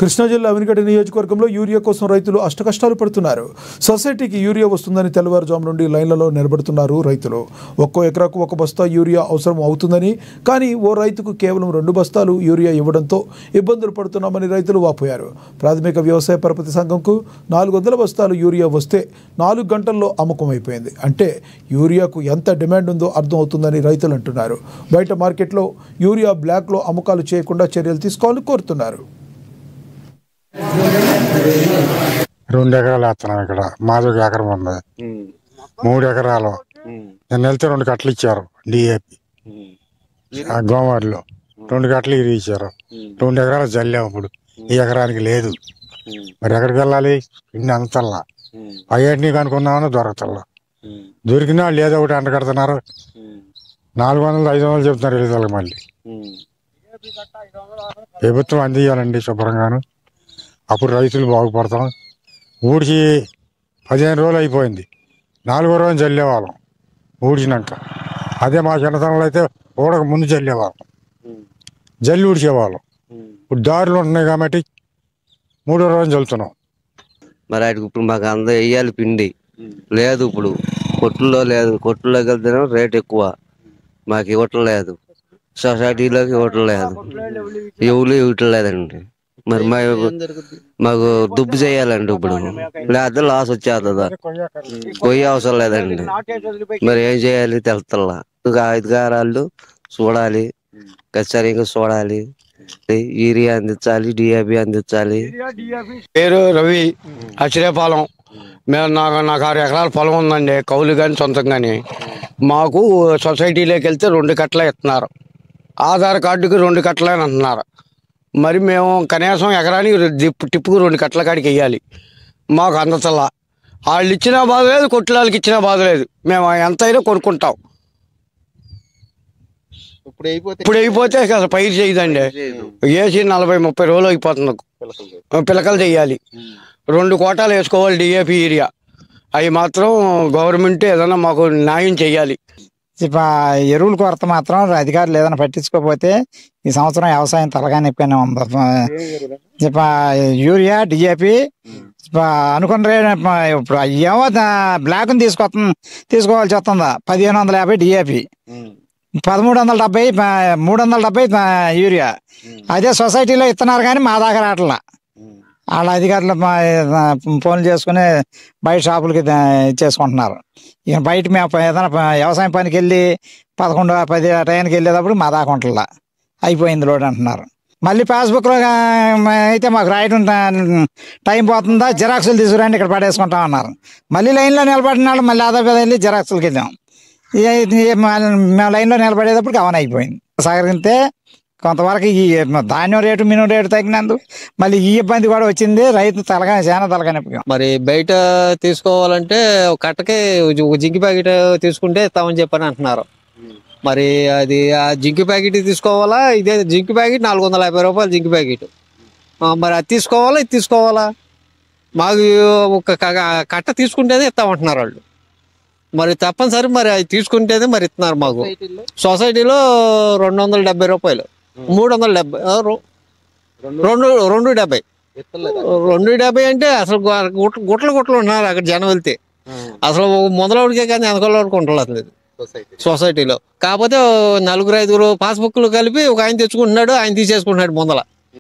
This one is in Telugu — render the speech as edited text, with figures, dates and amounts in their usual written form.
కృష్ణా జిల్లా అవినిగడ్డ నియోజకవర్గంలో యూరియా కోసం రైతులు అష్టకష్టాలు పడుతున్నారు. సొసైటీకి యూరియా వస్తుందని తెల్లవారుజాము నుండి లైన్లలో నిలబడుతున్నారు రైతులు. ఒక్కో ఎకరాకు ఒక బస్తా యూరియా అవసరం అవుతుందని, కానీ ఓ రైతుకు కేవలం 2 బస్తాలు యూరియా ఇవ్వడంతో ఇబ్బందులు పడుతున్నామని రైతులు వాపోయారు. ప్రాథమిక వ్యవసాయ పరపతి సంఘంకు 400 బస్తాలు యూరియా వస్తే 4 గంటల్లో అమ్మకం అయిపోయింది. అంటే యూరియాకు ఎంత డిమాండ్ ఉందో అర్థం అవుతుందని రైతులు అంటున్నారు. బయట మార్కెట్లో యూరియా బ్లాక్లో అమ్మకాలు చేయకుండా చర్యలు తీసుకోవాలని కోరుతున్నారు. 2 ఎకరాలు వేస్తున్నాం. ఇక్కడ మాది 1 ఎకరం ఉంది. 3 ఎకరాలు నేను వెళ్తే 2 కట్టలు ఇచ్చారు. డిఏపి గోమారిలో 2 కట్టలు ఇరి ఇచ్చారు. 2 ఎకరాలు జల్లాము. ఇప్పుడు ఈ ఎకరానికి లేదు. మరి ఎక్కడికి వెళ్ళాలి? ఇన్ని అంతల్లా అయ్యేటిని కనుక్కున్నామని దొరకతల్లా. దొరికినా లేదో ఒకటి అంట కడుతున్నారు. 400 500 చెప్తున్నారు వెళ్ళి. మళ్ళీ ప్రభుత్వం అందియాలండి శుభ్రంగాను. అప్పుడు రైతులు బాగుపడతాం. ఊడిచి 15 రోజులు అయిపోయింది. 4వ రోజు చల్లేవాళ్ళం ఊడిచినాక. అదే మా చిన్నతనంలో అయితే ఊడక ముందు చల్లేవాళ్ళం, జల్లి ఊడిచేవాళ్ళం. ఇప్పుడు దారులు ఉంటున్నాయి కాబట్టి 3వ రోజు చల్లుతున్నాం. మరి ఇప్పుడు మాకు అందరూ వేయాలి పిండి లేదు. ఇప్పుడు కొట్టుల్లో లేదు. కొట్టుల్లోకి వెళ్తేనే రేట్ ఎక్కువ. మాకు ఇవ్వటం లేదు. సొసైటీలోకి ఇవ్వటం లేదు. ఎవరు ఇవ్వటం లేదండి. మరి మాకు దుబ్బు చేయాలండి. ఇప్పుడు లేకపోతే లాస్ వచ్చేస్తుందా? కొయ్య అవసరం లేదండి. మరి ఏం చేయాలి తెలుస్తల్లా. అధికారాలు చూడాలి, ఖచ్చితంగా చూడాలి. యూరియా అందించాలి, డిఏపి అందించాలి. పేరు రవి, అచ్చిరేపాలెం. నాకు 6 ఎకరాల పొలం ఉందండి. కౌలు కానీ సొంతం కానీ. మాకు సొసైటీలోకి వెళ్తే 2 కట్టలే ఇస్తున్నారు. ఆధార్ కార్డుకి 2 కట్టలే అని అంటున్నారు. మరి మేము కనీసం ఎకరానికి టిప్పుకు 2 కట్టల కాడికి వెయ్యాలి. మాకు అందతల్లా. వాళ్ళు ఇచ్చినా బాధ లేదు, కొట్ల వాళ్ళకి ఇచ్చినా బాధ లేదు. మేము ఎంతైనా కొనుక్కుంటాం. ఇప్పుడు అయిపోతే అసలు పైరు చేయదండి. వేసి 40-30 రోజులు అయిపోతుంది. పిలకలు చేయాలి. 2 కోటాలు వేసుకోవాలి డిఏపి యూరియా. అవి మాత్రం గవర్నమెంట్ ఏదైనా మాకు న్యాయం చేయాలి. ఎరువుల కొరత మాత్రం అధికారులు ఏదైనా పట్టించుకోకపోతే ఈ సంవత్సరం వ్యవసాయం తలగా నొప్పినే ఉంది. యూరియా డిఏపి అనుకున్న ఇప్పుడు ఏమో బ్లాక్ తీసుకోవాల్సి వస్తుందా? 1550 డిఏపి, 1370 370 యూరియా. అదే సొసైటీలో ఇస్తున్నారు కానీ మా దగ్గర రావట్లా. వాళ్ళ అధికారులు ఫోన్లు చేసుకుని బయట షాపులకి ఇచ్చేసుకుంటున్నారు. ఇక బయట మేము ఏదైనా వ్యవసాయం పనికి వెళ్ళి 11-10 టైంకి వెళ్ళేటప్పుడు మా దాకా ఉంటుందా అయిపోయింది లోడ్ అంటున్నారు. మళ్ళీ పాస్బుక్లో అయితే మాకు రాయటం టైం పోతుందా, జిరాక్సులు తీసుకురండి ఇక్కడ పడేసుకుంటాం అన్నారు. మళ్ళీ లైన్లో నిలబడిన వాళ్ళు మళ్ళీ ఆదాయ వెళ్ళి జిరాక్సులకి వెళ్ళాం. మేము లైన్లో నిలబడేటప్పటికి అవన్ అయిపోయింది. సహకరిస్తే కొంతవరకు ఈ ధాన్యం రేటు మినుము రేటు తగ్గినందుకు మళ్ళీ ఈ ఇబ్బంది కూడా వచ్చింది. రైతు చాలా తలకాయ. మరి బయట తీసుకోవాలంటే కట్టకే జింకి ప్యాకెట్ తీసుకుంటే ఇస్తామని చెప్పని అంటున్నారు. మరి అది ఆ జింకి ప్యాకెట్ తీసుకోవాలా? ఇదే జింకి ప్యాకెట్ 450 రూపాయలు జింకి ప్యాకెట్. మరి అది తీసుకోవాలా, ఇది తీసుకోవాలా? మాకు ఒక కట్ట తీసుకుంటేనే ఇస్తామంటున్నారు వాళ్ళు. మరి తప్పనిసరి మరి అది తీసుకుంటేనే మరి ఇస్తున్నారు మాకు. సొసైటీలో 270 రూపాయలు, 370, 270. 270 అంటే అసలు గుట్టలు ఉన్నారు అక్కడ జనం వెళ్తే. అసలు మొదలవుడికే కానీ వెనకాలకి ఉండలేదు సొసైటీలో. కాకపోతే 4-5 పాస్బుక్లు కలిపి ఒక ఆయన తెచ్చుకుంటున్నాడు, ఆయన తీసేసుకుంటున్నాడు ముందల.